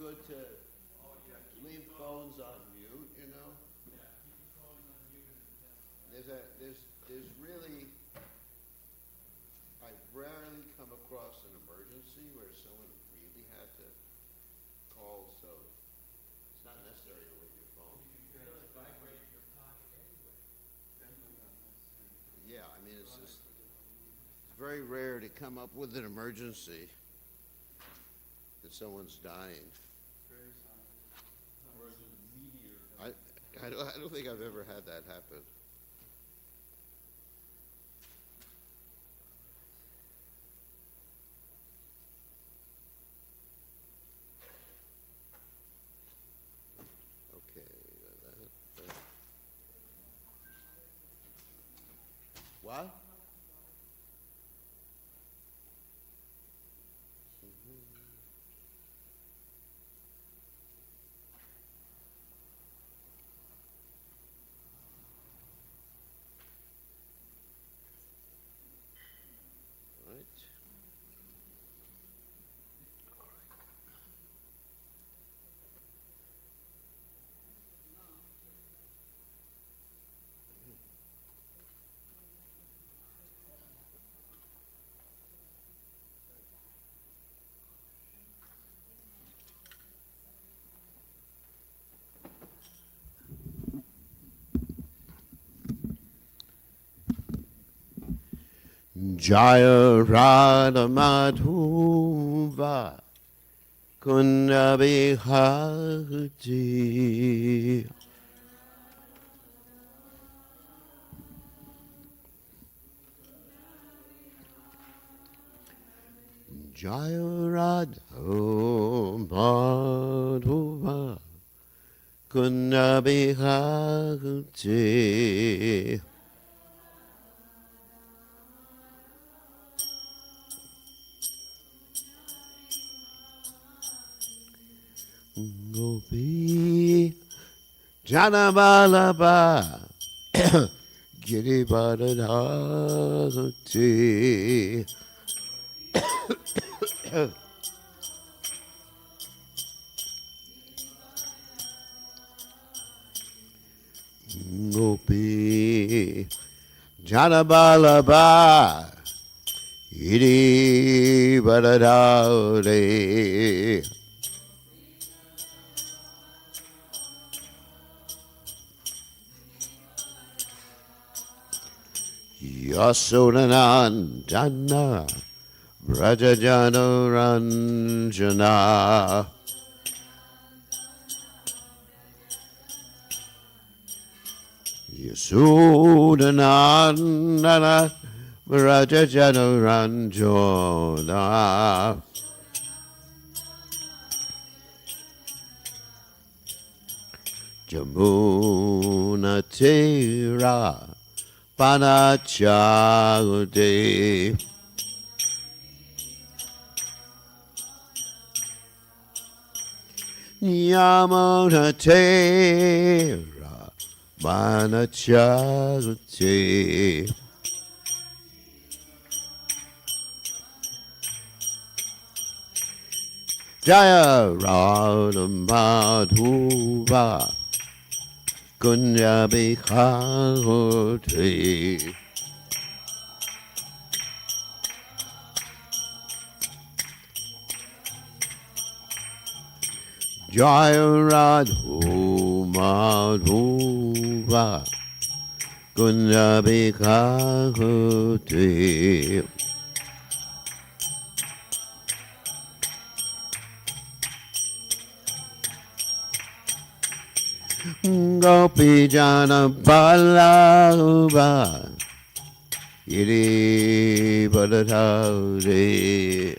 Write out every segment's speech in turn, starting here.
good to leave phones on mute, you know? There's really, I've rarely come across an emergency where someone really had to call, so it's not necessary to leave your phone. Yeah, I mean, it's very rare to come up with an emergency that someone's dying. I don't think I've ever had that happen. Okay. What? Jaya Radha Madhuva Kunda Bihati Jaya Radha Madhuva Kunda Bihati Gopi Janabalaba Giribadadati Gopi Janabalaba Giribadadati Yasodanandana Brajajana Ranjana Yasodanandana Brajajana Ranjana Jamuna Tera Panachaude Yamuna Tera Panachaude Jaya Radha Madhuva Kunya Bihati Jaya Radha Madhuva Kunya Bihati Gopi Jana Balava Iri Badadari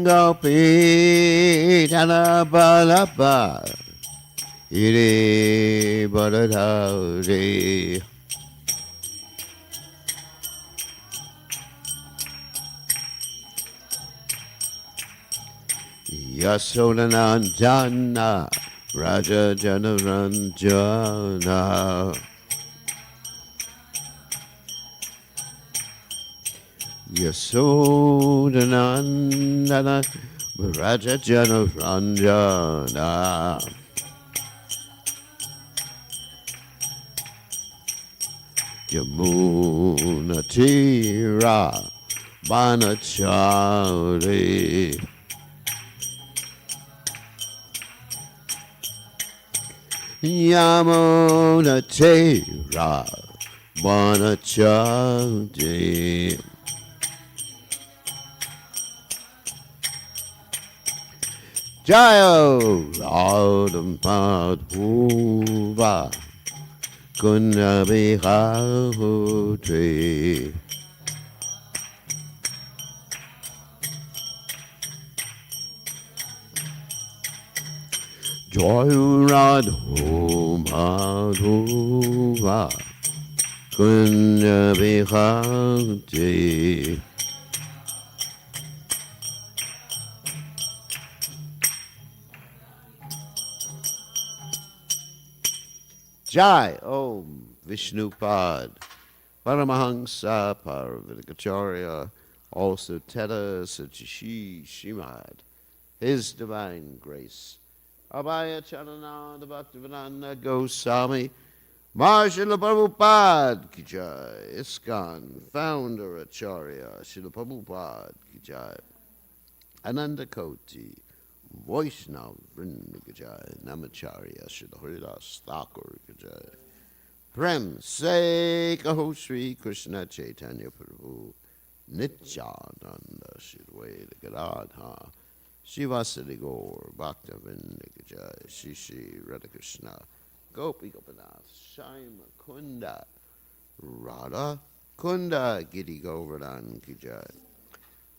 Gopi Jana Balava Iri Badadari Yasodanandana Raja Janaranjana Yasodhanandana Vrajajana Ranjana Yamuna Tira Banachari Yamuna Tira Banachari Jayo Radam Padhuva Kunabihahutri Joy Radho Madhuva Kunabihahutri Jai Om Vishnupad Paramahansa Parvatikacharya also Teta Sachishi Shimad His Divine Grace Abhaya Charananda Bhaktivedanta Goswami Srila Prabhupada Ki Jai ISKCON Founder Acharya Srila Prabhupada Ki Jai Ananda Koti Vaishnav Vrinda Ki Jai Namacharya Srila Haridas Thakur Ki Jai Prem Se Kaho Shri Krishna Chaitanya Prabhu Nityananda Shri Advaita Gadadha Shivasadi Gaur Bhakta Vrinda Ki Jai Shri Shri Radha Krishna Gopi Gopinath Shaima Kunda Radha Kunda Giri Govardhan Ki Jai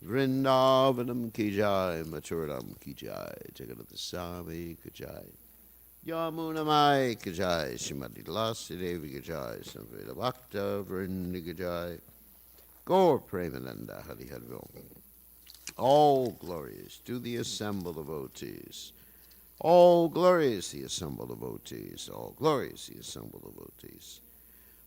Vrindavanam Ki Jai Mathuram Ki Jai Jagannath Swami Ki Jai Yamunamai Ki Jai Srimati Lasi Devi Ki Jai Samveda Bhakta Vrinda Ki Jai Gaur Premananda Hari Hari Om. All glories to the assembled devotees. All glories the assembled devotees. All glories the assembled devotees.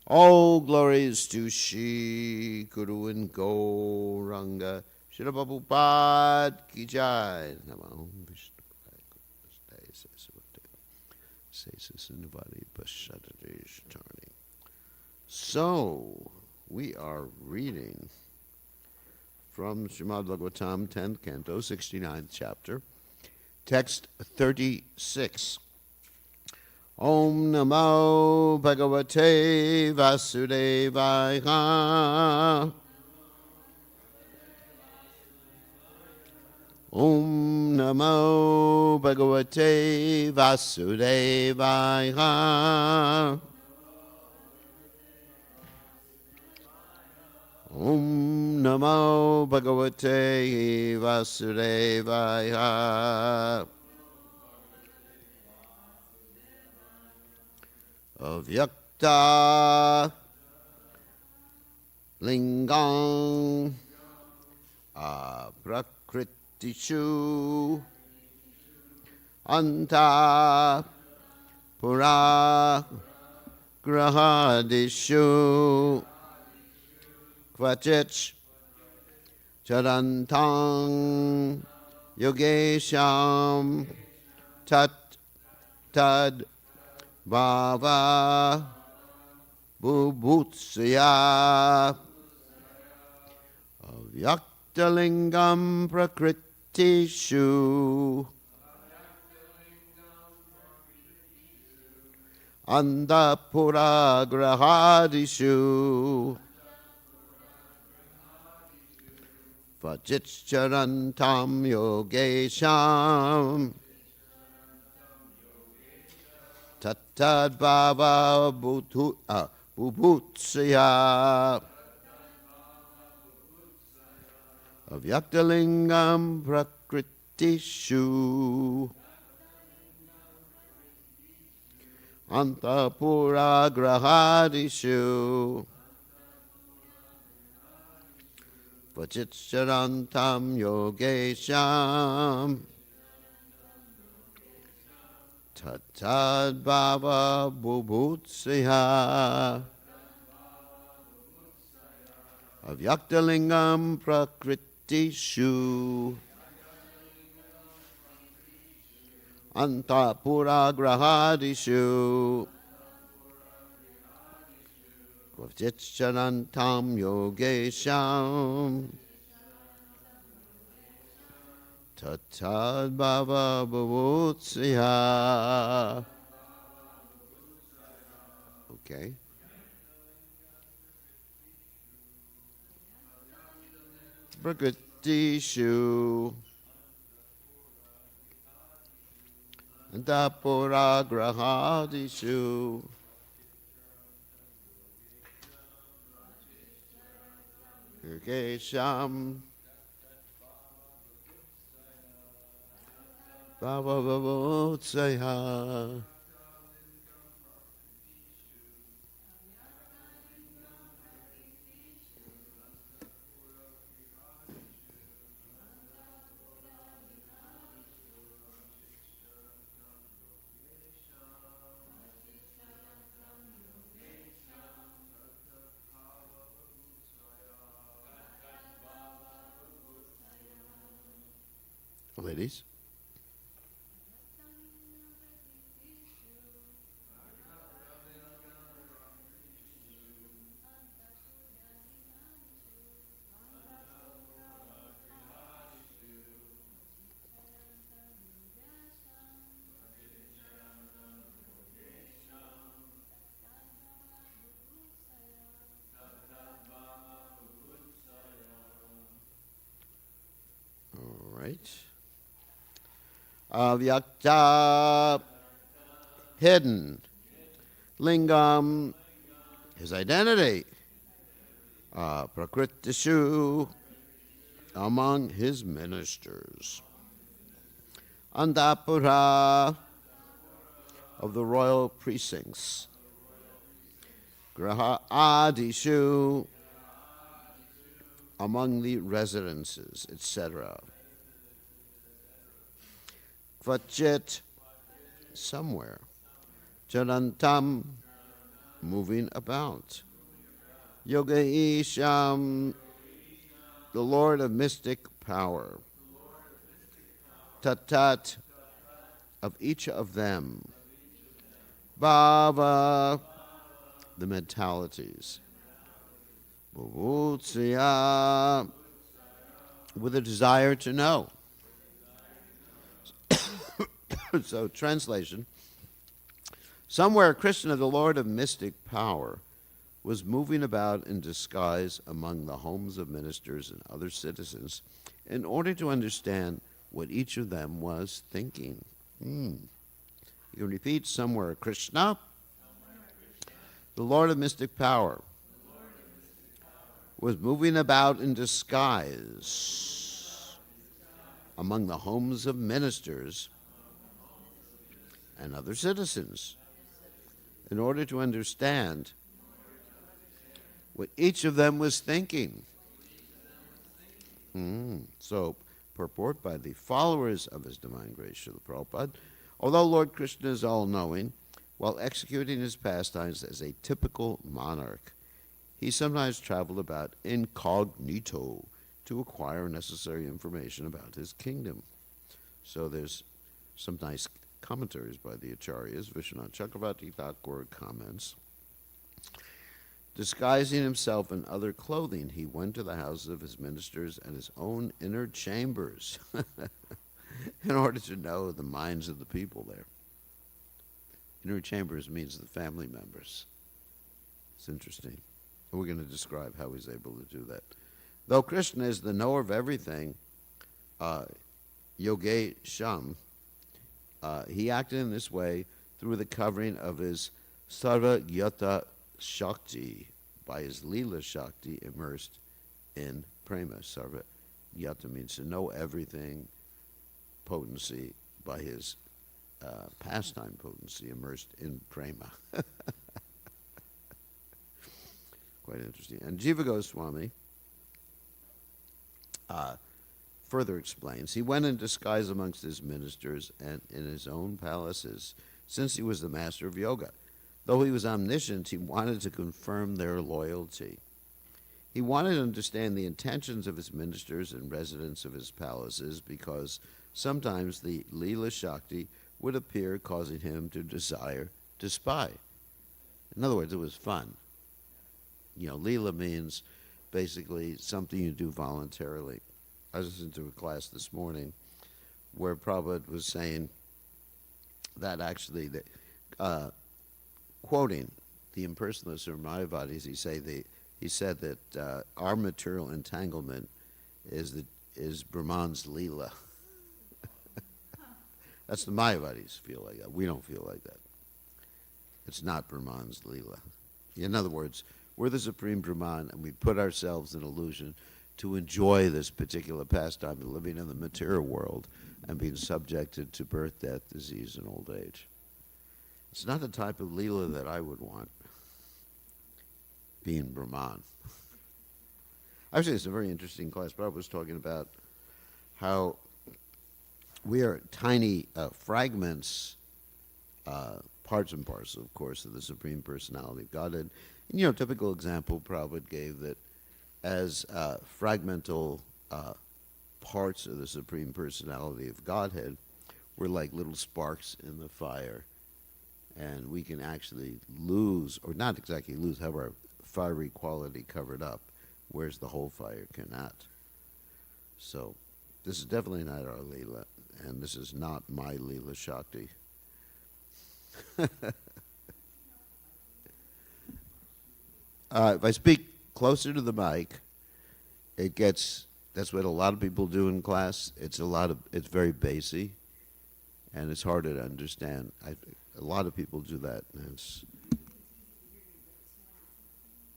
All glories to Shri Guru and Gauranga. Srila Prabhupada Ki Jai. Namo Vishnu So, we are reading from Srimad Bhagavatam, 10th Canto, 69th chapter, text 36. Om Namo Bhagavate Vasudevaya. Om Namo Bhagavate Vasudevaya. Om Namo Bhagavate Vasudevaya. Avyakta Lingam Aprakritishu Anta Pura Grahadishu Kvachich Charantang Yogesham Tat Tad Bhava Bubutsya Avyaktalingam Prakritishu Andapura Grahadishu Vajitcharantam Yogesham Tatad Bhava Bubutsya Avyaktalingam Prakritishu Antapura Grahadishu Vajitcharantam Yogesham Tatad Bhava Bubutsya Avyaktalingam prakritishu antapuragrahadishu kvavjitchanantam yogesham tatad bhava bhavutsya. Okay. Prakritishu antapuragrahadishu yogesham bhava bhavutsya. Ladies. All right. Avyakta, hidden. Lingam, his identity. Prakritishu, among his ministers. Andapura, of the royal precincts. Graha adishu, among the residences, etc. Kvachit, somewhere. Charantam, moving about. Yoga Isham, the Lord of mystic power. Tatat, of each of them. Bhava, the mentalities. Bhuvutsya, with a desire to know. So, translation. Somewhere Krishna, the Lord of mystic power, was moving about in disguise among the homes of ministers and other citizens in order to understand what each of them was thinking. You can repeat, somewhere Krishna, the Lord of mystic power, was moving about in disguise among the homes of ministers and other citizens in order to understand what each of them was thinking. So, purport by the followers of His Divine Grace, Srila Prabhupada, although Lord Krishna is all-knowing, while executing his pastimes as a typical monarch, he sometimes traveled about incognito to acquire necessary information about his kingdom. So there's some nice commentaries by the Acharyas. Vishwanath Chakravarti Thakur comments, disguising himself in other clothing, he went to the houses of his ministers and his own inner chambers in order to know the minds of the people there. Inner chambers means the family members. It's interesting. We're going to describe how he's able to do that. Though Krishna is the knower of everything, Yogesham, he acted in this way through the covering of his Sarva Yata Shakti, by his Leela Shakti immersed in Prema. Sarva Yata means to know everything, potency, by his pastime potency immersed in Prema. Quite interesting. And Jiva Goswami further explains, he went in disguise amongst his ministers and in his own palaces, since he was the master of yoga. Though he was omniscient, he wanted to confirm their loyalty. He wanted to understand the intentions of his ministers and residents of his palaces because sometimes the Leela Shakti would appear, causing him to desire to spy. In other words, it was fun. Leela means basically something you do voluntarily. I was listening to a class this morning where Prabhupada was saying that actually, quoting the impersonalists or Mayavadis, he said that our material entanglement is Brahman's Leela. That's the Mayavadis feel like that. We don't feel like that. It's not Brahman's Leela. In other words, we're the Supreme Brahman, and we put ourselves in illusion to enjoy this particular pastime of living in the material world and being subjected to birth, death, disease, and old age. It's not the type of Leela that I would want, being Brahman. Actually, it's a very interesting class. Prabhupada was talking about how we are tiny fragments, parts and parcels, of course, of the Supreme Personality of Godhead. And, typical example Prabhupada gave that as fragmental parts of the Supreme Personality of Godhead, we're like little sparks in the fire. And we can actually lose, or not exactly lose, have our fiery quality covered up, whereas the whole fire cannot. So this is definitely not our Leela, and this is not my Leela Shakti. If I speak closer to the mic, that's what a lot of people do in class. It's very bassy, and it's harder to understand. A lot of people do that.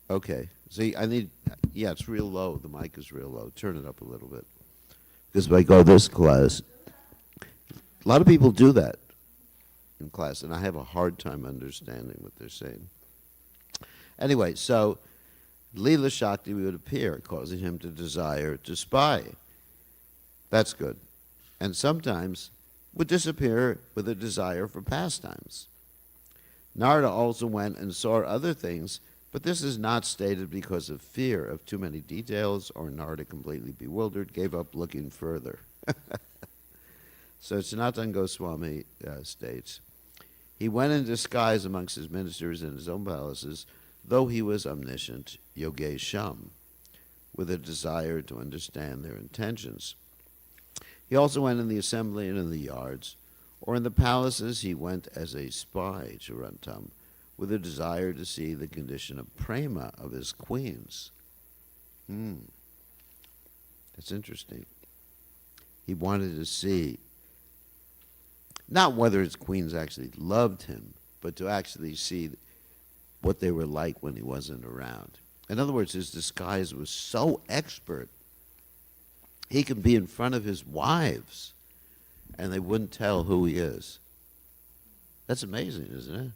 Okay. See, it's real low. The mic is real low. Turn it up a little bit. Because if I go this class, a lot of people do that in class, and I have a hard time understanding what they're saying. Anyway, so Leela Shakti would appear, causing him to desire to spy. That's good. And sometimes would disappear with a desire for pastimes. Narada also went and saw other things, but this is not stated because of fear of too many details, or Narada, completely bewildered, gave up looking further. So Sanatana Goswami states, he went in disguise amongst his ministers in his own palaces, though he was omniscient, Yogesham, with a desire to understand their intentions. He also went in the assembly and in the yards, or in the palaces he went as a spy, Chirantam, with a desire to see the condition of prema of his queens. That's interesting. He wanted to see, not whether his queens actually loved him, but to actually see what they were like when he wasn't around. In other words, his disguise was so expert, he could be in front of his wives, and they wouldn't tell who he is. That's amazing, isn't it?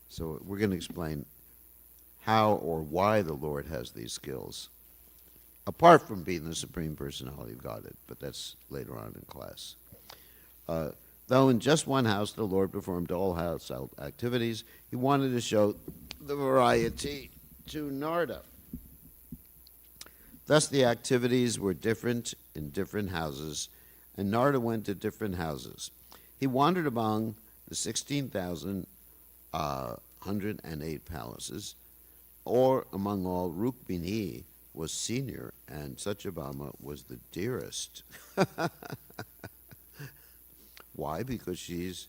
So we're going to explain how or why the Lord has these skills, apart from being the Supreme Personality of Godhead, but that's later on in class. Though in just one house the Lord performed all household activities, he wanted to show the variety to Narada. Thus the activities were different in different houses, and Narada went to different houses. He wandered among the 16,108 palaces, or among all, Rukmini was senior, and Satyabhama was the dearest. Why? Because she's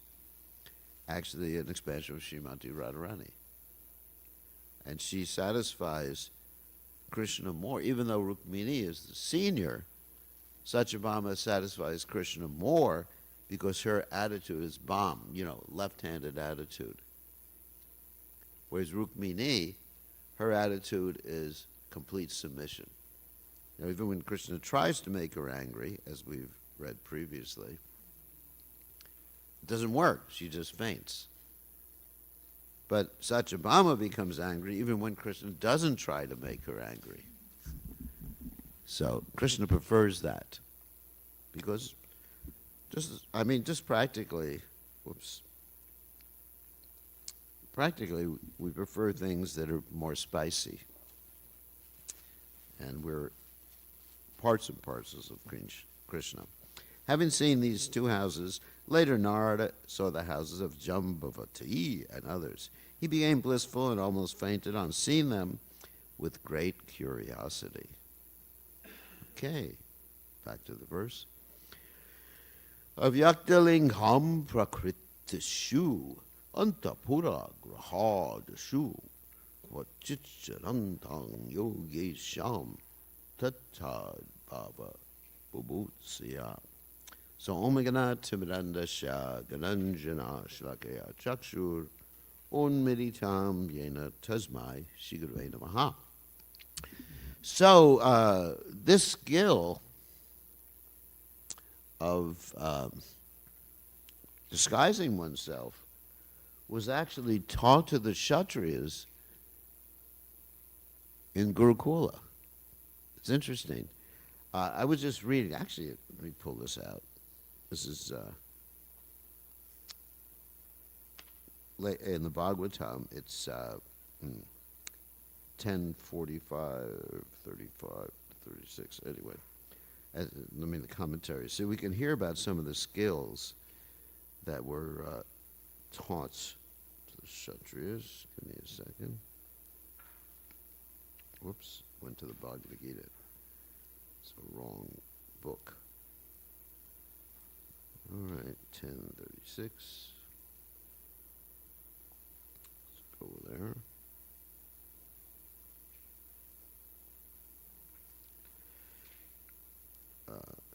actually an expansion of Srimati Radharani. And she satisfies Krishna more. Even though Rukmini is the senior, Satyabhama satisfies Krishna more because her attitude is bomb, left-handed attitude. Whereas Rukmini, her attitude is complete submission. Even when Krishna tries to make her angry, as we've read previously, it doesn't work. She just faints. But Satyabhama becomes angry even when Krishna doesn't try to make her angry. So Krishna prefers that. Because just practically, practically we prefer things that are more spicy. and we're parts and parcels of Krishna. Having seen these two houses, later Narada saw the houses of Jambavati and others. He became blissful and almost fainted on seeing them with great curiosity. Okay, back to the verse. Avyaktalingham prakritishu antapura grahadashu kvachicharantang yogesham tatad bhava bubutsya. So Omagana Timidandasha Gananjana Shlakaya Chakshur Onmeditam Yena Tasmai Shigurve Namaha. So this skill of disguising oneself was actually taught to the Kshatriyas in Gurukula. It's interesting. I was just reading, actually, let me pull this out. This is in the Bhagavatam, it's 10:45, 35, 36, anyway. Let me the commentary. So we can hear about some of the skills that were taught to the Kshatriyas. Give me a second. Whoops, went to the Bhagavad Gita. It's a wrong book. All right, 10:36. Let's go there.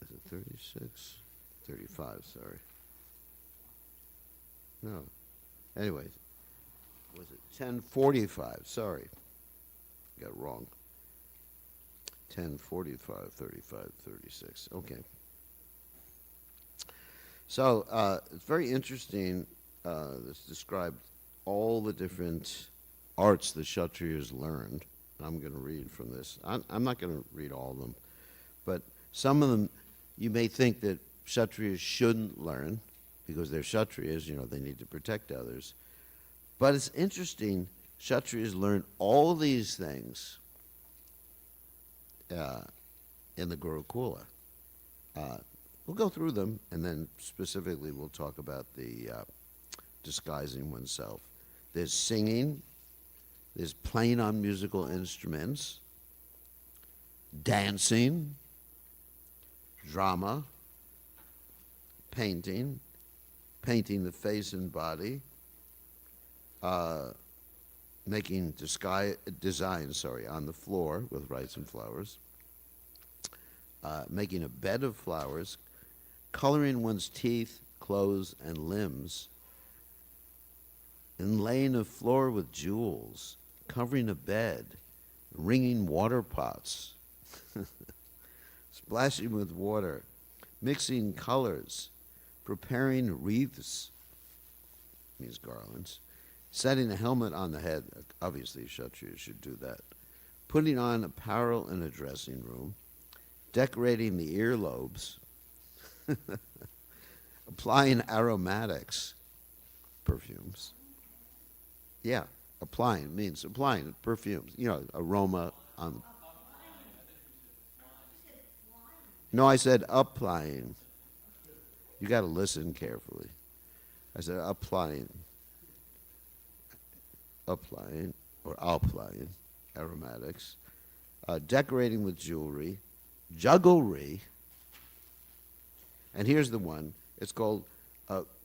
Is it 36? 35, sorry. No. Anyway, was it 10:45? Sorry. Got it wrong. 10:45, 35, 36. Okay. So it's very interesting. This described all the different arts the Kshatriyas learned. I'm going to read from this. I'm not going to read all of them, but some of them you may think that Kshatriyas shouldn't learn because they're Kshatriyas, they need to protect others. But it's interesting, Kshatriyas learn all these things in the Gurukula. We'll go through them, and then specifically we'll talk about the disguising oneself. There's singing, there's playing on musical instruments, dancing, drama, painting the face and body, making designs on the floor with rice and flowers, making a bed of flowers, coloring one's teeth, clothes, and limbs, inlaying a floor with jewels, covering a bed, wringing water pots, splashing with water, mixing colors, preparing wreaths, means garlands, setting a helmet on the head, obviously Kshatriyas should do that, putting on apparel in a dressing room, decorating the earlobes, applying aromatics, perfumes. Yeah, applying means applying perfumes, aroma on. No, I said applying. You got to listen carefully. I said applying or applying aromatics, decorating with jewelry, jugglery, and here's the one. It's called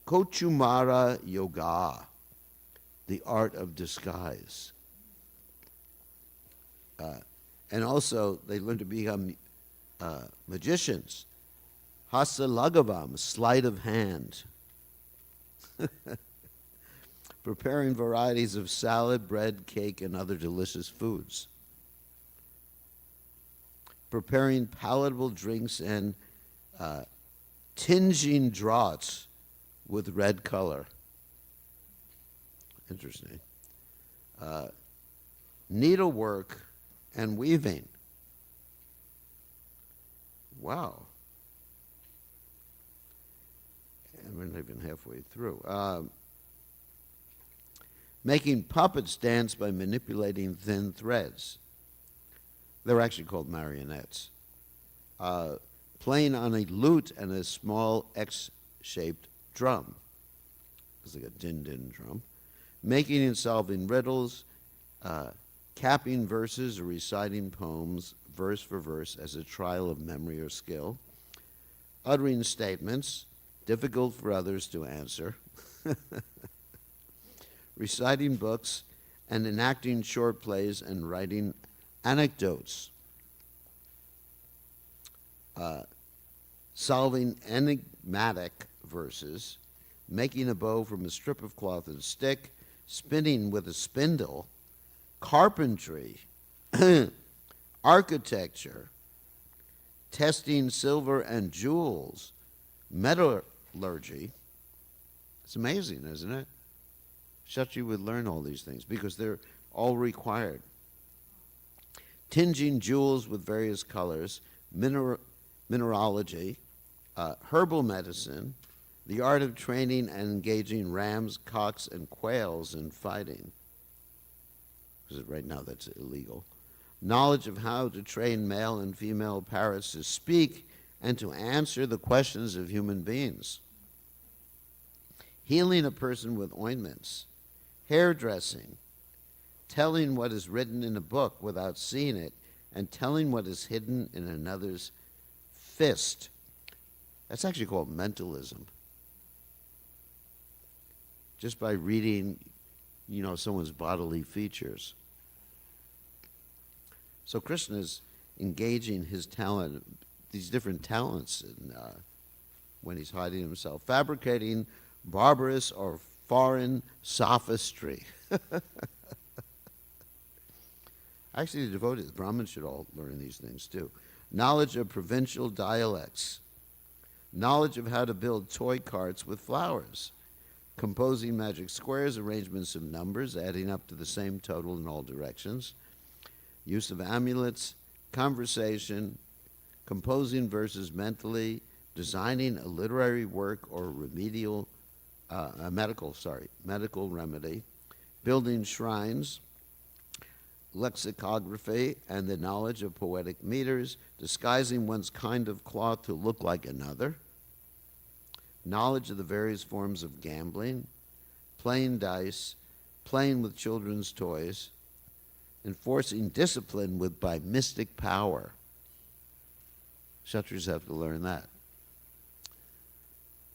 Kochumara Yoga, the art of disguise. And also, they learn to become magicians. Hasalagavam, sleight of hand. Preparing varieties of salad, bread, cake, and other delicious foods. Preparing palatable drinks and tinging draughts with red color. Interesting. Needlework and weaving. Wow. And we're not even halfway through. Making puppets dance by manipulating thin threads. They're actually called marionettes. Playing on a lute and a small X-shaped drum. It's like a din-din drum. Making and solving riddles, capping verses or reciting poems verse for verse as a trial of memory or skill, uttering statements difficult for others to answer, reciting books and enacting short plays and writing anecdotes, solving enigmatic verses, making a bow from a strip of cloth and stick, spinning with a spindle, carpentry, architecture, testing silver and jewels, metallurgy. It's amazing, isn't it? Kshatriya would learn all these things because they're all required. Tinging jewels with various colors, mineralogy, herbal medicine, the art of training and engaging rams, cocks, and quails in fighting. Because right now that's illegal. Knowledge of how to train male and female parrots to speak and to answer the questions of human beings. Healing a person with ointments, hairdressing, telling what is written in a book without seeing it, and telling what is hidden in another's fist. That's actually called mentalism. Just by reading, someone's bodily features. So Krishna is engaging his talent, these different talents, when he's hiding himself, fabricating barbarous or foreign sophistry. Actually, the devotees, Brahmins should all learn these things too. Knowledge of provincial dialects, knowledge of how to build toy carts with flowers, composing magic squares, arrangements of numbers, adding up to the same total in all directions, use of amulets, conversation, composing verses mentally, designing a literary work or medical remedy, building shrines, lexicography and the knowledge of poetic meters, disguising one's kind of cloth to look like another, knowledge of the various forms of gambling, playing dice, playing with children's toys, enforcing discipline by mystic power. Kshatriyas have to learn that.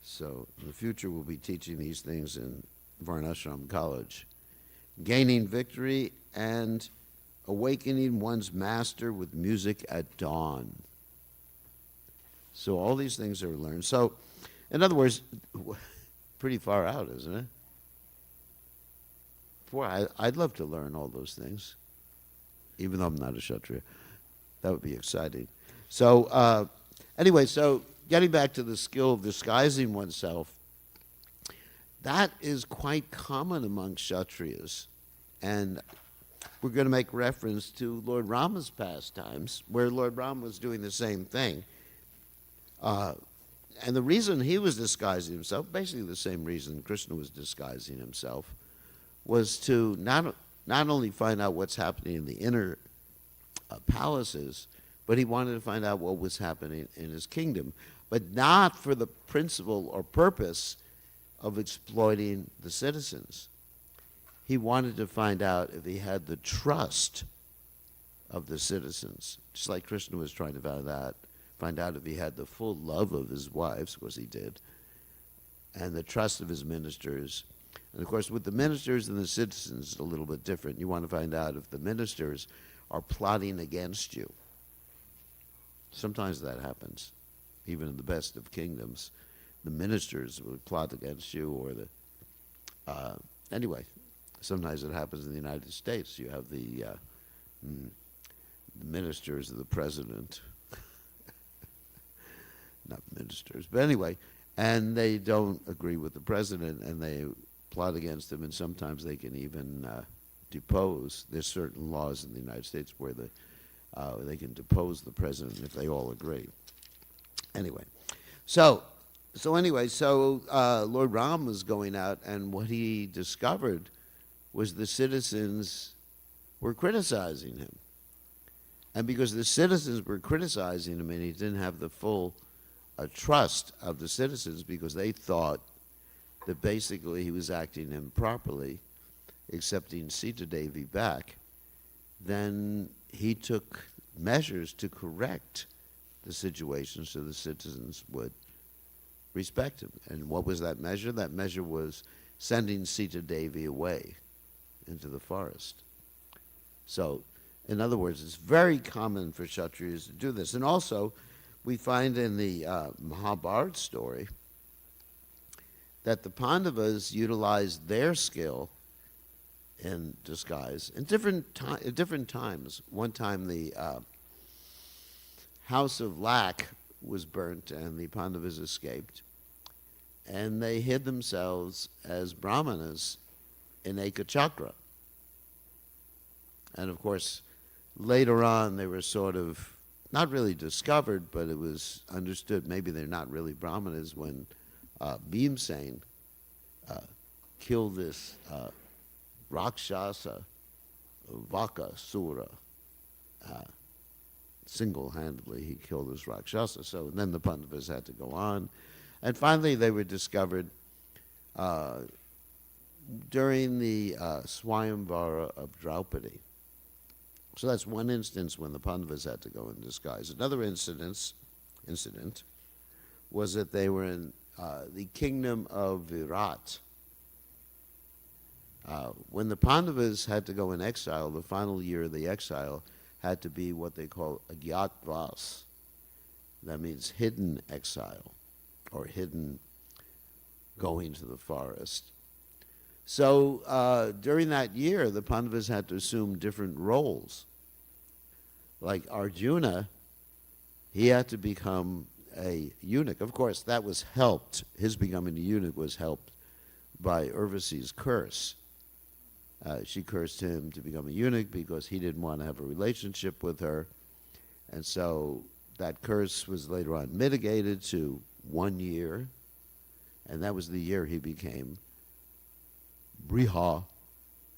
So in the future we'll be teaching these things in Varnashram College. Gaining victory and awakening one's master with music at dawn. So all these things are learned. So, in other words, pretty far out, isn't it? Boy, I'd love to learn all those things, even though I'm not a Kshatriya. That would be exciting. So, anyway, so getting back to the skill of disguising oneself, that is quite common among Kshatriyas. And we're going to make reference to Lord Rama's pastimes, where Lord Rama was doing the same thing. And the reason he was disguising himself, basically the same reason Krishna was disguising himself, was to not only find out what's happening in the inner palaces, but he wanted to find out what was happening in his kingdom, but not for the principle or purpose of exploiting the citizens. He wanted to find out if he had the trust of the citizens, just like Krishna was trying to find out if he had the full love of his wives, because he did, and the trust of his ministers. And of course, with the ministers and the citizens, it's a little bit different. You want to find out if the ministers are plotting against you. Sometimes that happens, even in the best of kingdoms. The ministers will plot against you, or anyway. Sometimes it happens in the United States. You have the ministers of the president. Not ministers, but anyway, and they don't agree with the president, and they plot against him, and sometimes they can even depose. There's certain laws in the United States where they can depose the president if they all agree. Anyway, so Lord Ram was going out, and what he discovered was the citizens were criticizing him. And because the citizens were criticizing him and he didn't have the full trust of the citizens because they thought that basically he was acting improperly, accepting Sita Devi back, then he took measures to correct the situation so the citizens would respect him. And what was that measure? That measure was sending Sita Devi away into the forest. So, in other words, it's very common for Kshatriyas to do this. And also, we find in the Mahabharata story that the Pandavas utilized their skill in disguise at different times. One time the house of Lak was burnt and the Pandavas escaped. And they hid themselves as brahmanas in Ekachakra. And of course, later on they were sort of not really discovered, but it was understood maybe they're not really brahmanas when Bhimsen killed this Rakshasa, Vaka Sura. Single-handedly, he killed this Rakshasa. So then the Pandavas had to go on. And finally, they were discovered during the Swayamvara of Draupadi. So that's one instance when the Pandavas had to go in disguise. Another incident was that they were in the kingdom of Virat. When the Pandavas had to go in exile, the final year of the exile had to be what they call Agyatvass. That means hidden exile, or hidden going to the forest. So during that year, the Pandavas had to assume different roles. Like Arjuna, he had to become a eunuch. Of course, that was helped. His becoming a eunuch was helped by Urvasi's curse. She cursed him to become a eunuch because he didn't want to have a relationship with her. And so that curse was later on mitigated to 1 year. And that was the year he became Briha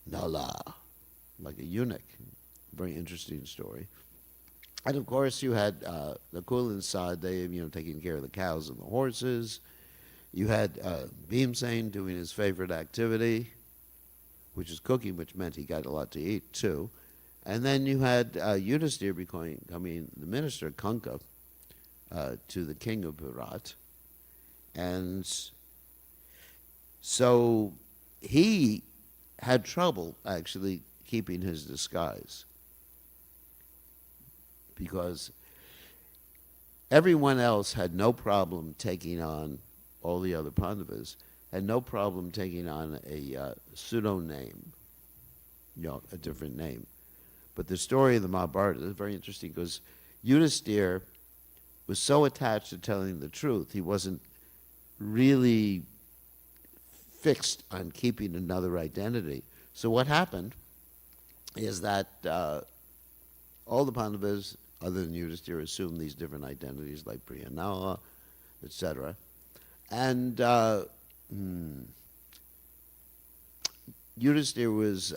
Nala, like a eunuch. Very interesting story. And of course, you had the Kulin side, they, taking care of the cows and the horses. You had Bhimsen doing his favorite activity, which is cooking, which meant he got a lot to eat too. And then you had Yudhisthira becoming the minister, Kanka, to the king of Virat. And so he had trouble actually keeping his disguise because everyone else had no problem taking on, all the other Pandavas, had no problem taking on a pseudonym, a different name. But the story of the Mahabharata is very interesting because Yudhisthira was so attached to telling the truth, he wasn't really fixed on keeping another identity. So what happened is that all the Pandavas, other than Yudhisthira, assumed these different identities like Priyanala, etc. And Yudhisthira was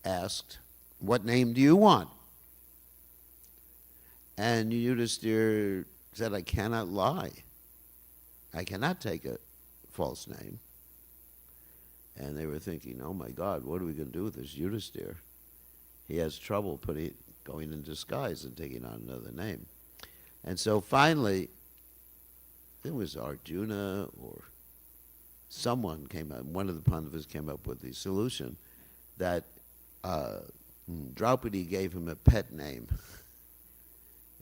asked, "What name do you want?" And Yudhisthira said, "I cannot lie. I cannot take a false name." And they were thinking, "Oh my God, what are we going to do with this Yudhisthira? He has trouble going in disguise and taking on another name." And so finally, it was Arjuna or someone came up, one of the Pandavas came up with the solution that Draupadi gave him a pet name.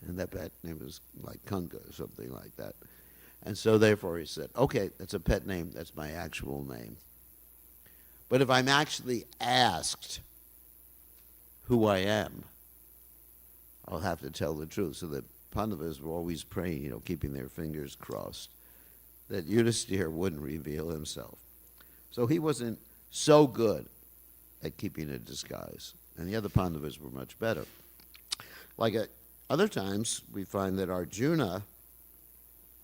And that pet name was like Kanka or something like that. And so therefore he said, "Okay, that's a pet name, that's my actual name. But if I'm actually asked who I am, I'll have to tell the truth." So the Pandavas were always praying, keeping their fingers crossed, that Yudhisthira wouldn't reveal himself. So he wasn't so good at keeping a disguise, and the other Pandavas were much better. Like at other times, we find that Arjuna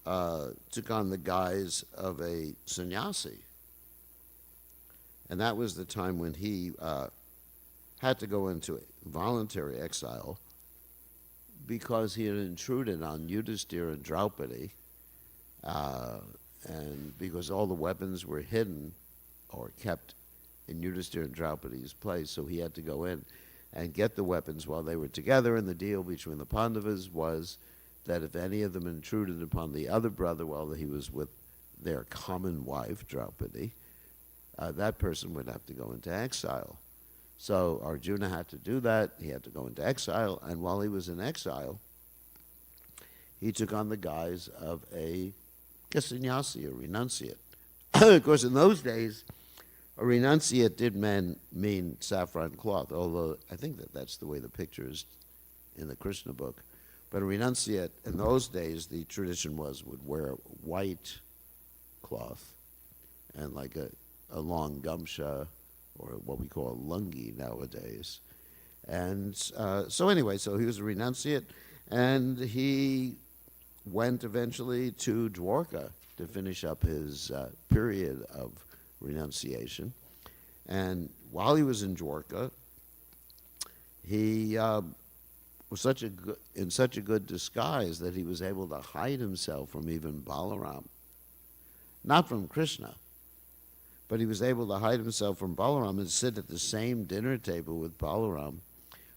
took on the guise of a sannyasi. And that was the time when he had to go into voluntary exile because he had intruded on Yudhisthira and Draupadi, and because all the weapons were hidden or kept in Yudhisthira and Draupadi's place, so he had to go in and get the weapons while they were together, and the deal between the Pandavas was that if any of them intruded upon the other brother while he was with their common wife, Draupadi, that person would have to go into exile. So Arjuna had to do that. He had to go into exile, and while he was in exile, he took on the guise of a sannyasi, a renunciate. Of course, in those days, a renunciate did mean saffron cloth, although I think that's the way the picture is in the Krishna book. But a renunciate, in those days, the tradition would wear white cloth and like a long gamsha, or what we call a lungi nowadays. And so anyway, so he was a renunciate, and he went eventually to Dwarka to finish up his period of renunciation. And while he was in Dwarka, he was in such a good disguise that he was able to hide himself from even Balaram. Not from Krishna, but he was able to hide himself from Balaram and sit at the same dinner table with Balaram.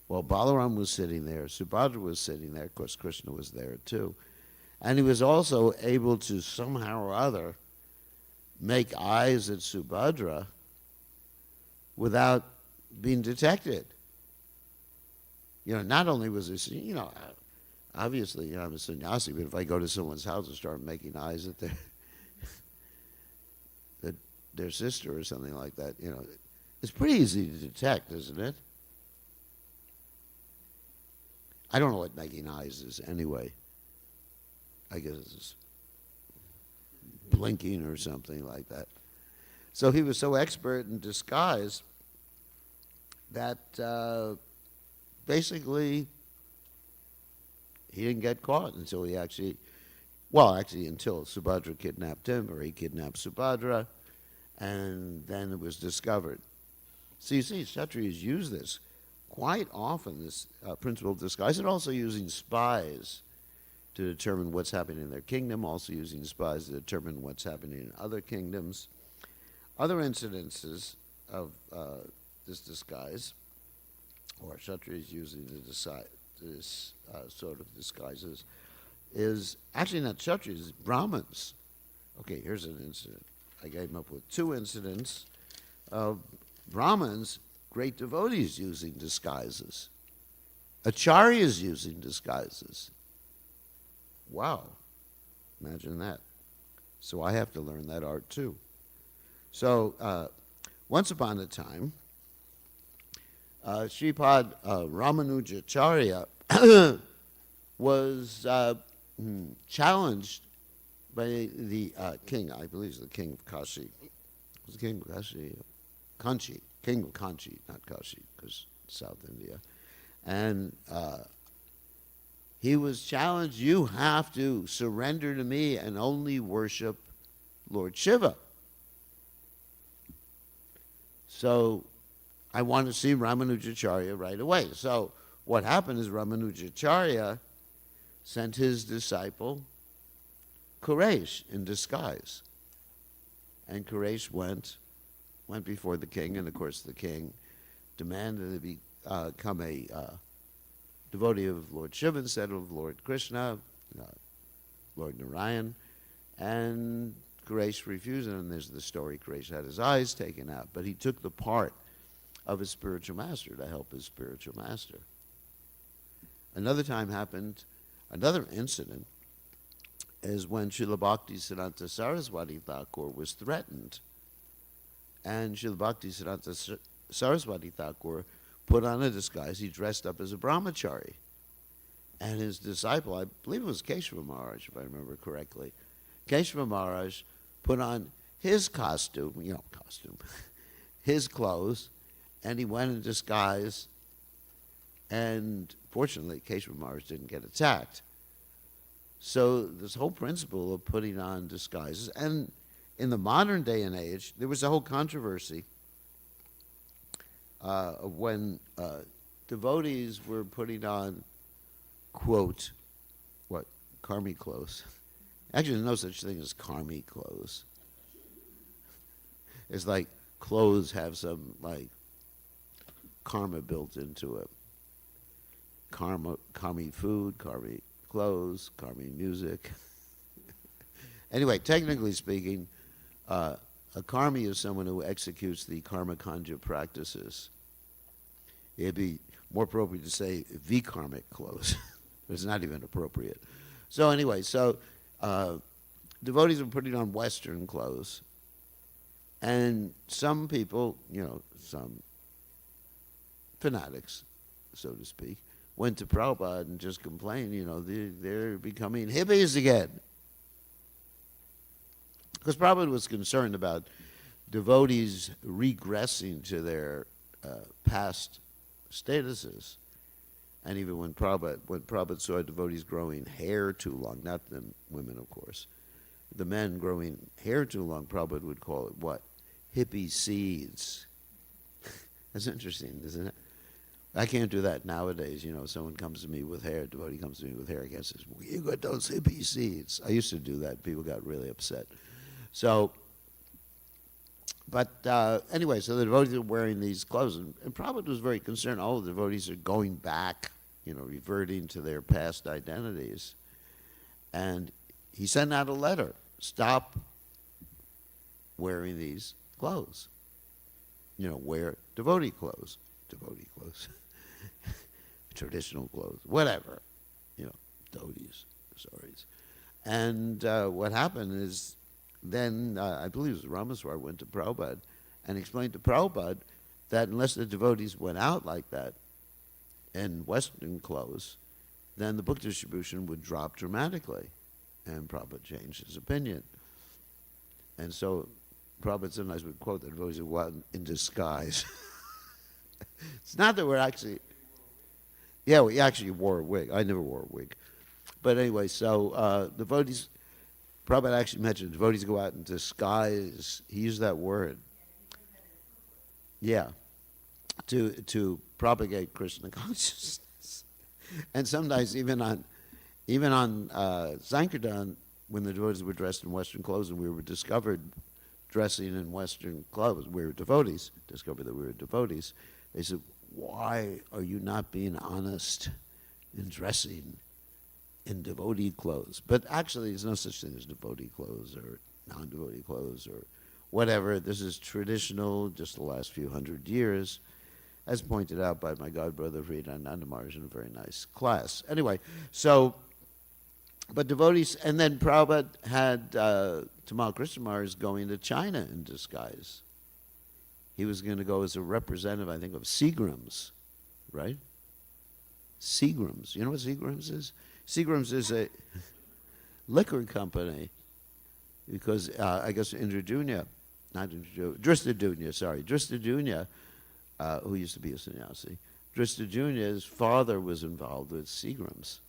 While Balaram was sitting there, Subhadra was sitting there, of course Krishna was there too. And he was also able to somehow or other make eyes at Subhadra without being detected. Not only was this, obviously, I'm a sannyasi, but if I go to someone's house and start making eyes at their sister or something like that, it's pretty easy to detect, isn't it? I don't know what making eyes is anyway. I guess it's blinking or something like that. So he was so expert in disguise that basically he didn't get caught until until Subhadra kidnapped him, or he kidnapped Subhadra, and then it was discovered. So you see, Kshatriyas use this quite often, this principle of disguise, and also using spies to determine what's happening in their kingdom, also using spies to determine what's happening in other kingdoms. Other incidences of this disguise, or Kshatriyas using this sort of disguises, is actually not Kshatriyas, Brahmins. Okay, here's an incident. I came up with two incidents of Brahmins, great devotees, using disguises. Acharyas using disguises. Wow, imagine that. So I have to learn that art too. So once upon a time, Sripad Ramanujacharya was challenged by the king, I believe it's the king of Kashi. Was the king of Kashi? Kanchi. King of Kanchi, not Kashi, because South India. And he was challenged, you have to surrender to me and only worship Lord Shiva. So I want to see Ramanujacharya right away. So what happened is Ramanujacharya sent his disciple Kuresh in disguise. And Kuresh went before the king, and of course the king demanded to become a devotee of Lord Shiva instead of Lord Krishna, Lord Narayan, and Kuresh refused, and there's the story, Kuresh had his eyes taken out, but he took the part of his spiritual master to help his spiritual master. Another time happened, another incident, is when Srila Bhaktisiddhanta Saraswati Thakur was threatened. And Srila Bhaktisiddhanta Saraswati Thakur put on a disguise. He dressed up as a brahmachari. And his disciple, I believe it was Keshava Maharaj, if I remember correctly, Keshava Maharaj put on his costume, his clothes, and he went in disguise. And fortunately, Keshava Maharaj didn't get attacked. So this whole principle of putting on disguises, and in the modern day and age, there was a whole controversy when devotees were putting on quote, what, karmi clothes. Actually, there's no such thing as karmi clothes. It's like clothes have some, like, karma built into it. Karmi food, karmi clothes, karmi music. Anyway, technically speaking, a karmi is someone who executes the karma kanja practices. It'd be more appropriate to say vikarmic clothes, but it's not even appropriate. So anyway, devotees are putting on Western clothes, and some people, some fanatics, so to speak, went to Prabhupada and just complained, they're becoming hippies again. Because Prabhupada was concerned about devotees regressing to their past statuses. And even when Prabhupada saw devotees growing hair too long, not the women, of course, the men growing hair too long, Prabhupada would call it what? Hippie seeds. That's interesting, isn't it? I can't do that nowadays. Someone comes to me with hair, a devotee comes to me with hair, I guess, says, well, you got those hippie seeds. I used to do that. People got really upset. So, but anyway, so the devotees are wearing these clothes, and Prabhupada was very concerned. All the devotees are going back, reverting to their past identities. And he sent out a letter, stop wearing these clothes. Wear devotee clothes, traditional clothes, whatever, devotees, saris. And what happened is, then I believe it was Ramaswar went to Prabhupada and explained to Prabhupada that unless the devotees went out like that in Western clothes, then the book distribution would drop dramatically. And Prabhupada changed his opinion. And so Prabhupada sometimes would quote that devotees would go out in disguise. It's not that we're actually, we actually wore a wig. I never wore a wig. But anyway, so devotees, Prabhupada actually mentioned devotees go out in disguise. He used that word. Yeah, to propagate Krishna consciousness. And sometimes even on Sankirtan, when the devotees were dressed in Western clothes and we were discovered dressing in Western clothes, we were devotees, discovered that we were devotees, they said, why are you not being honest in dressing in devotee clothes? But actually, there's no such thing as devotee clothes or non-devotee clothes or whatever. This is traditional, just the last few hundred years, as pointed out by my godbrother Vridananda Maharaj in a very nice class. Anyway, so, but devotees, and then Prabhupada had Tamal Krishna Maharaj going to China in disguise. He was going to go as a representative, I think, of Seagram's, right? Seagram's. You know what Seagram's is? Seagram's is a liquor company, because I guess Drishtadunya, who used to be a sannyasi, Drishtadyunya's father was involved with Seagram's.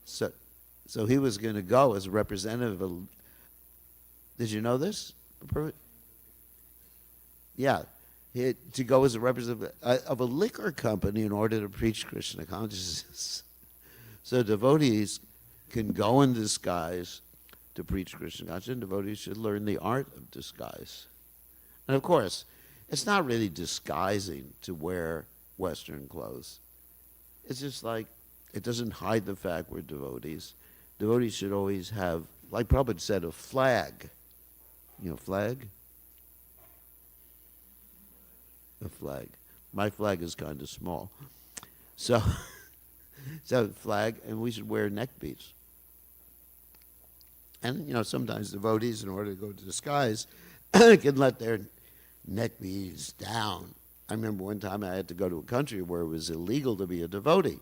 So he was going to go as a representative of, did you know this? Yeah, to go as a representative of a liquor company in order to preach Krishna consciousness. So devotees can go in disguise to preach Krishna consciousness, and devotees should learn the art of disguise. And of course, it's not really disguising to wear Western clothes. It's just like, it doesn't hide the fact we're devotees. Devotees should always have, like Prabhupada said, a flag. Flag? A flag. My flag is kind of small. So flag, and we should wear neck beads. And, sometimes devotees, in order to go to disguise, can let their neck beads down. I remember one time I had to go to a country where it was illegal to be a devotee.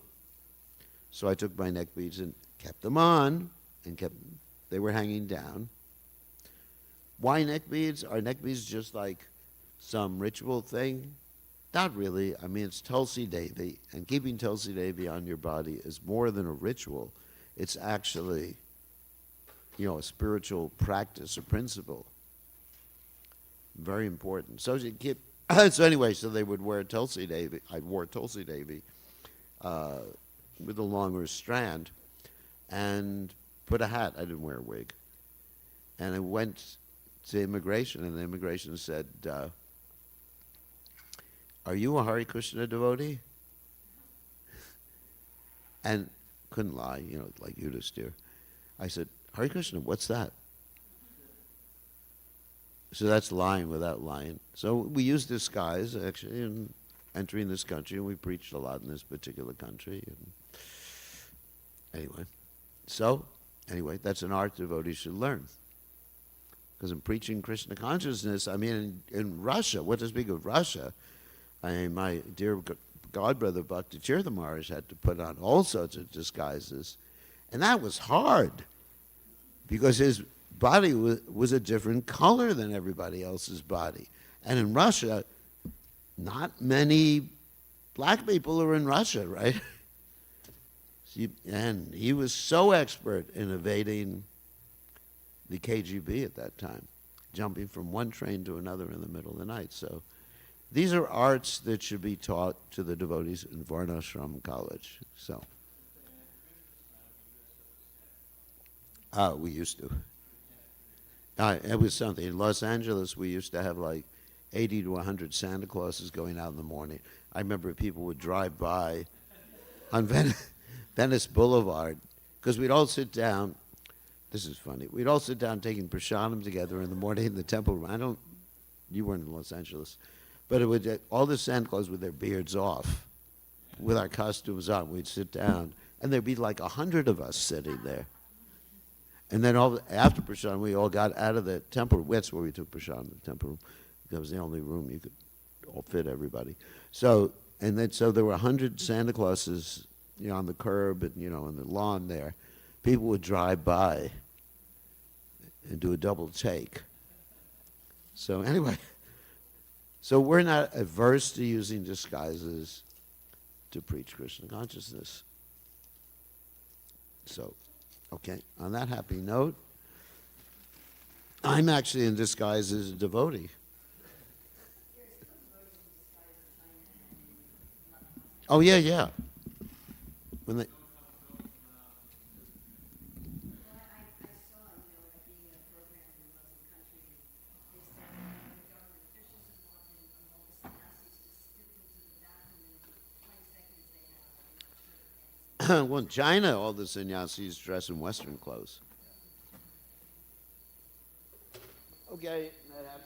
So I took my neck beads and kept them on, and they were hanging down. Why neck beads? Are neck beads just like some ritual thing? Not really. I mean, it's Tulsi Devi, and keeping Tulsi Devi on your body is more than a ritual. It's actually, a spiritual practice or principle. Very important. So you keep. So anyway, so they would wear Tulsi Devi. I wore Tulsi Devi with a longer strand and put a hat. I didn't wear a wig. And I went to immigration, and the immigration said, are you a Hare Krishna devotee? And couldn't lie, like Yudhisthira. I said, Hare Krishna, what's that? So that's lying without lying. So we used disguise, actually, in entering this country, and we preached a lot in this particular country. And anyway, that's an art devotees should learn. Because in preaching Krishna consciousness, in Russia, what to speak of Russia, my dear godbrother Bhakti Tirtha Maharaj had to put on all sorts of disguises. And that was hard, because his body was a different color than everybody else's body. And in Russia, not many black people are in Russia, right? And he was so expert in evading the KGB at that time, jumping from one train to another in the middle of the night. So these are arts that should be taught to the devotees in Varnashram College. So, we used to. It was something. In Los Angeles, we used to have like 80 to 100 Santa Clauses going out in the morning. I remember people would drive by on Venice Boulevard, because we'd all sit down. This is funny. We'd all sit down taking prasadam together in the morning in the temple room. You weren't in Los Angeles. But it would, all the Santa Claus with their beards off, with our costumes on. We'd sit down, and there'd be like 100 of us sitting there. And then after prasadam, we all got out of the temple room. That's where we took prasadam, the temple room. That was the only room you could all fit everybody. So there were 100 Santa Clauses, on the curb and, on the lawn there. People would drive by and do a double take. So anyway, so we're not averse to using disguises to preach Krishna consciousness. So, okay, on that happy note, I'm actually in disguise as a devotee. Oh, yeah. When they... Well, in China, all the sannyasis dress in Western clothes. Okay, that happened.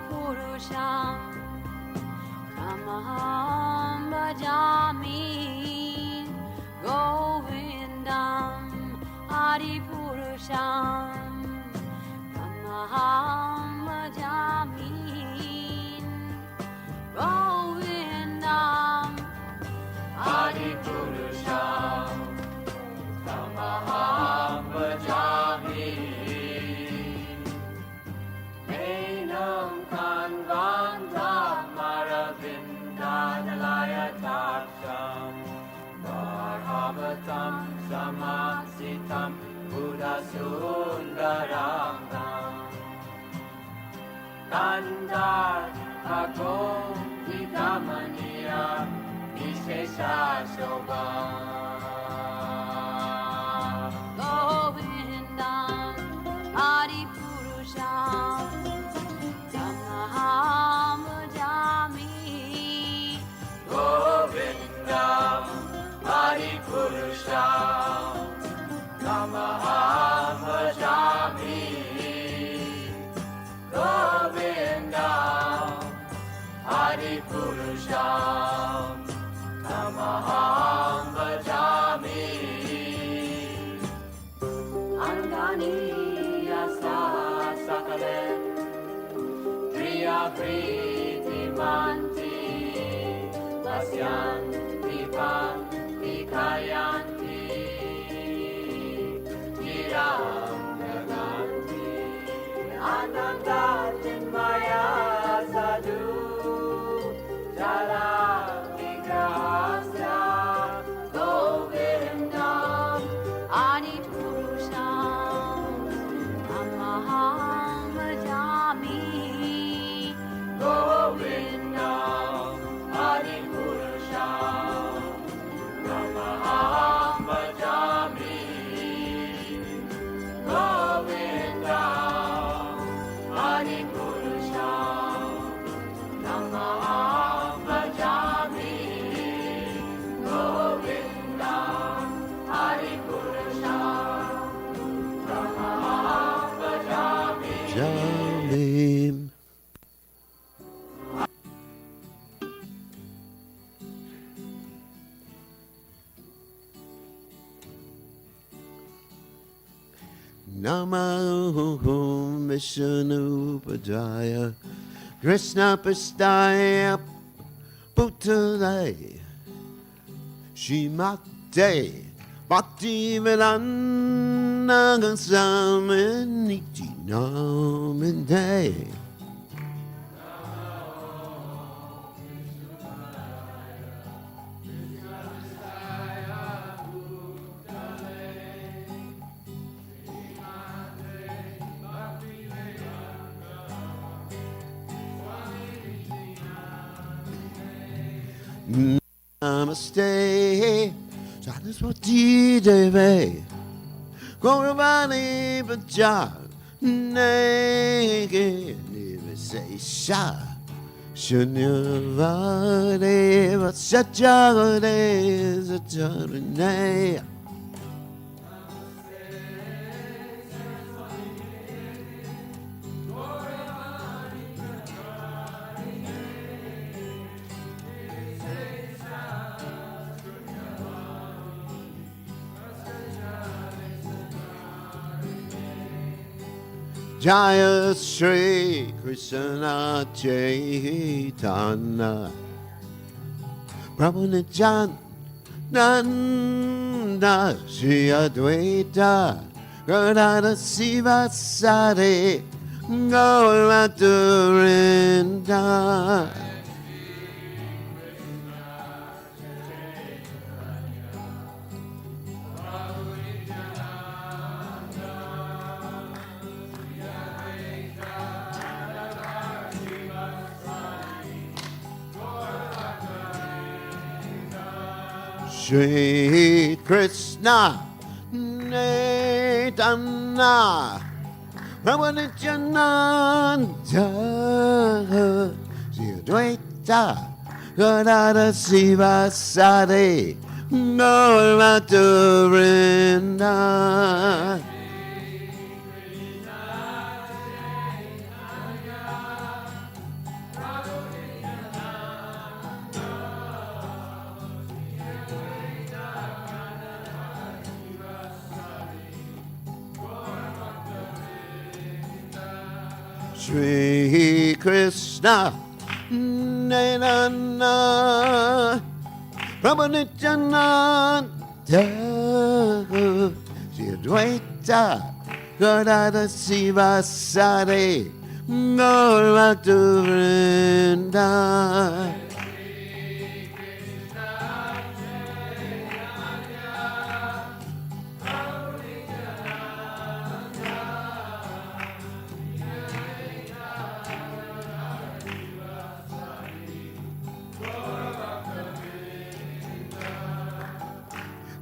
Purusham Tamaham Bhajami Govindam Adi Purusham Tamaham Bhajami Govindam Adi Purusham Tamaham Bhajami Barhavatam Samasitam Buddha Sundaram Kandar Bhagom Vidamaniya Vishesha Shobha Govindam Adi Purusham Tamaham Bhajami Govindam Adi Purusham Tamaham Bhajami Govindam Adi Purusham Tamaham Bhajami Angani Yasa Sakale Priya Priti Manti Namo Vishnu Padaya Krishna Pastaya Bhutale Shimate Bhakti Vedanta Gasamaniti Namande Namaste, Saraswati Devi, Gauravani Bhaja, Nege Nivesesha, Shunyavade Vatsachagade Zacharane. Jaya Shri Krishna Chaitanya Prabhu Nityananda Shri Advaita Gadada Siva Sari Gaura Durinda Shri Krishna Chaitanya Prabhu Nityananda Shri Advaita Gadada Siva Sari Gaura Durinda Shri Krishna Chaitanya Prabhu Nityananda Shri Advaita Gadada Siva Sari Gaura Durinda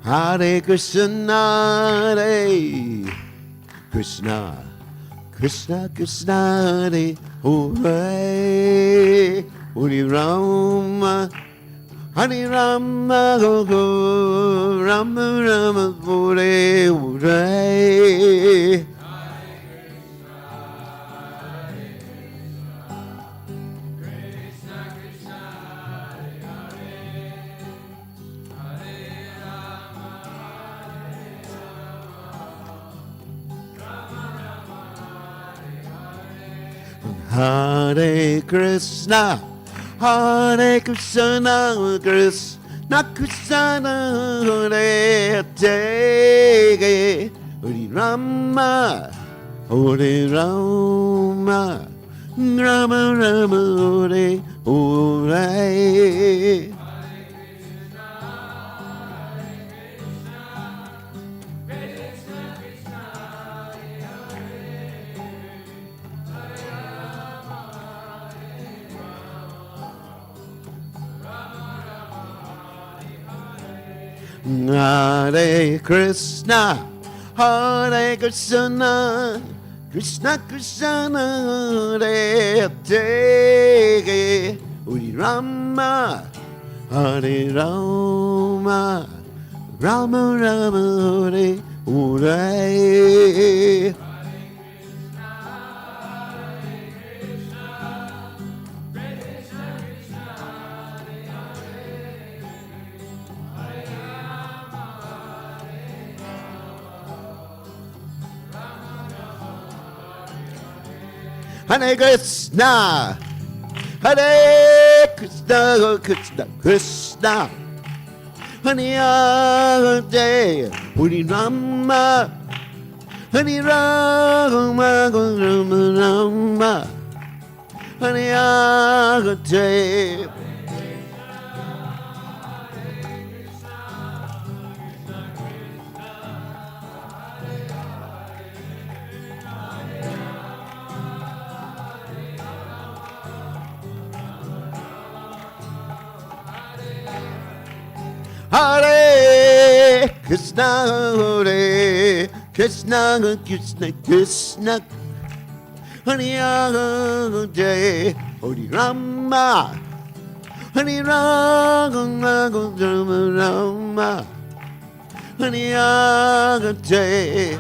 Hare Krishna, Hare Krishna, Krishna Krishna, Hare Hare, Hare Rama, Hare Rama, Rama Rama, Hare Hare. Hare Krishna, Hare Krishna, Krishna Krishna, Hare Hare, Hare Rama, Hare Rama, Rama Rama, Hare Hare. Hare Krishna, Hare Krishna, Krishna Krishna, Hare Hare, Hare Rama, Hare Rama, Rama Rama, Hare Hare. Hare Krishna, Hare Krishna, Krishna Krishna, Hare Jai, Hare Rama, Hare Rama, Rama Rama, Hare Jai. Hare Krishna, Hare Krishna, Krishna Krishna, Hare Jai, Hare Rama, Hare Rama, Rama Rama, Hare Jai.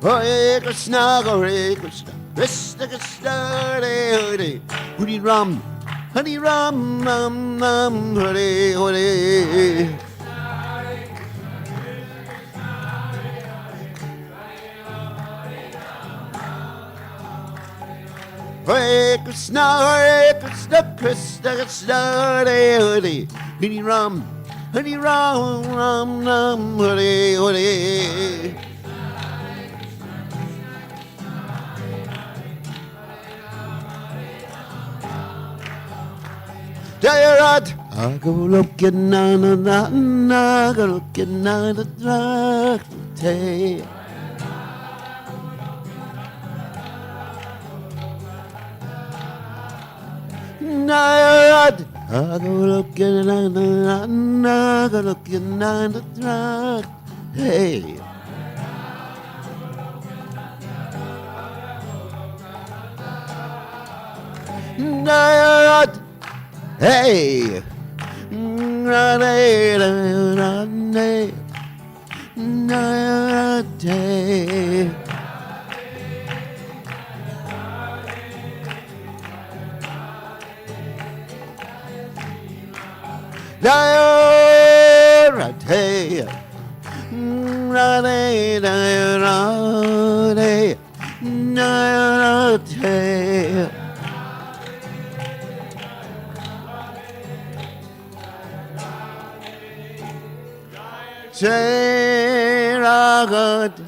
Hare Krishna, Hare Krishna, Krishna Krishna, Hare Hare, Hare Ram, Hare Ram, Ram Ram, Hare Hare. Hare Krishna, Krishna Krishna, Hare Hare, Hare Ram, Ram Ram, Hare Hare. Jayarat, Goloka na na na na, Goloka na na na, te. Jayarat, Goloka na na na, Goloka na na na, hey. Jayarat. Hey, Rade, Rade, Rade. Rade, Rade, Rade, Rade. Jai Ragade,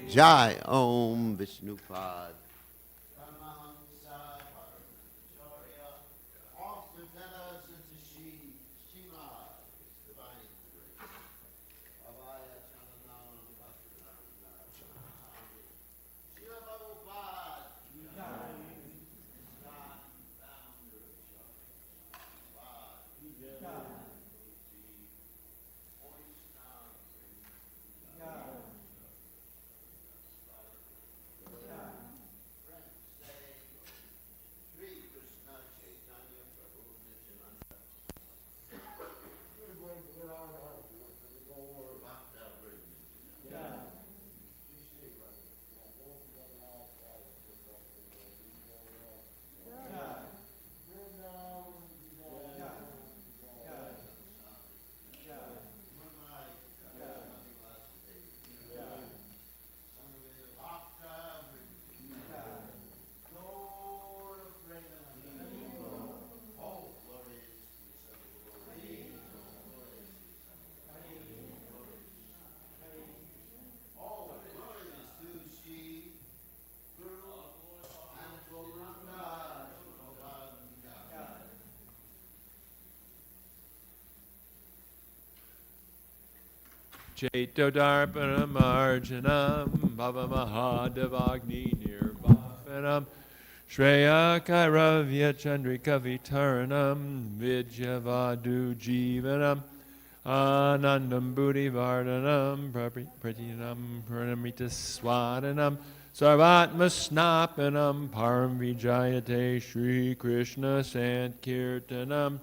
Jai Om Vishnupad. Chaitodarpanam Arjanam Bhava Mahadevagni Nirvapanam Shreya Kairavya Chandrika Vitaranam Vidyavadu Jivanam Anandam Buddhi Vardhanam Pratinam Pranamita Swadanam Sarvatma Snapanam Param Vijayate Shri Krishna Sankirtanam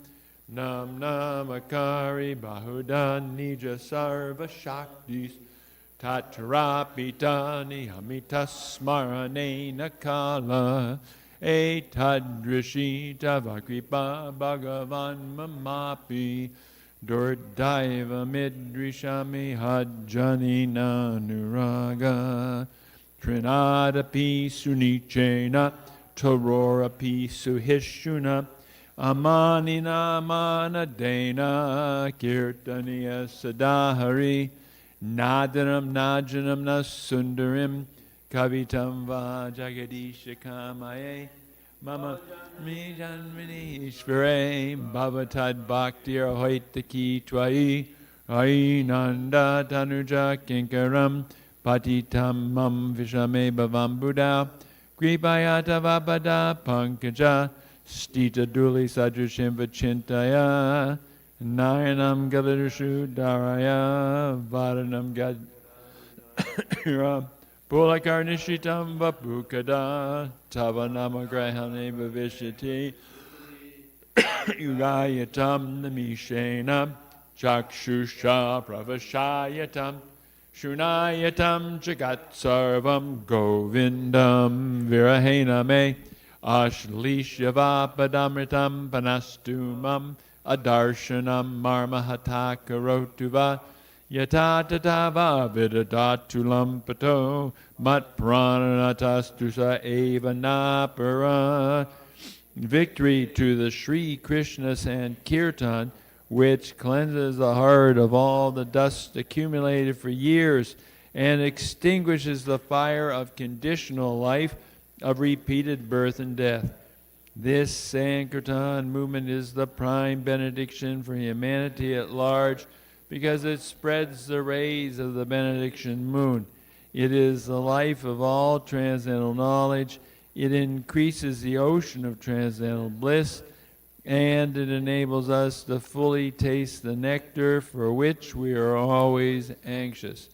Nam Namakari Bahudan Nija Sarva Shaktis Tatrapita nihamita smarane nakala etadrishita vakripa bhagavan mamapi Durdaiva midrishami hajjanina nuraga Trinadapi sunichena Tarorapi suhishuna Amanina manadena Kirtaniya sadahari Nadanam najanam nasundarim Kavitam va jagadisha kamaye Mama mi janmini ishvare Bhavatad bhaktir hoitaki twai Ainanda tanuja kinkaram Patitam mam vishame bhavam buddha Gripayata vapada pankaja Stita duli sadrushim vachintaya Nayanam gavidushu daraya Varanam gadra Pulakarnishitam vapukada Tavanama grahane bhavishyati Yugayatam namishena Chakshusha pravashayatam Shunayatam jagat sarvam govindam virahena me Ashlishyavapadamritam panastumam Adarshanam marmahatakarotuva Yatatatava vidadatulam pato Mat prananatastusa eva napara Victory to the Sri Krishna Sankirtan, which cleanses the heart of all the dust accumulated for years and extinguishes the fire of conditional life of repeated birth and death. This Sankirtan movement is the prime benediction for humanity at large because it spreads the rays of the benediction moon. It is the life of all transcendental knowledge. It increases the ocean of transcendental bliss, and it enables us to fully taste the nectar for which we are always anxious.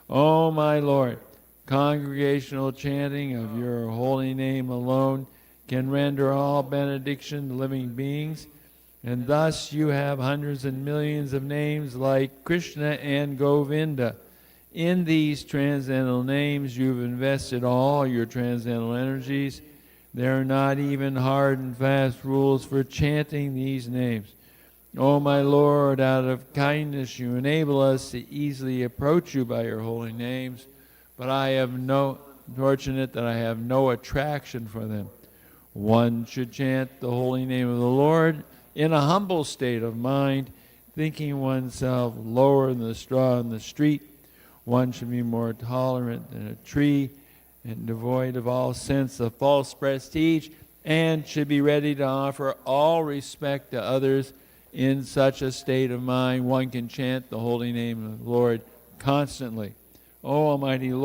O my Lord, congregational chanting of your holy name alone can render all benediction to living beings, and thus you have hundreds and millions of names like Krishna and Govinda. In these transcendental names you've invested all your transcendental energies. There are not even hard and fast rules for chanting these names. O my Lord, out of kindness you enable us to easily approach you by your holy names, but I have fortunate that I have no attraction for them. One should chant the holy name of the Lord in a humble state of mind, thinking oneself lower than the straw in the street. One should be more tolerant than a tree and devoid of all sense of false prestige, and should be ready to offer all respect to others. In such a state of mind, one can chant the holy name of the Lord constantly. O Almighty Lord,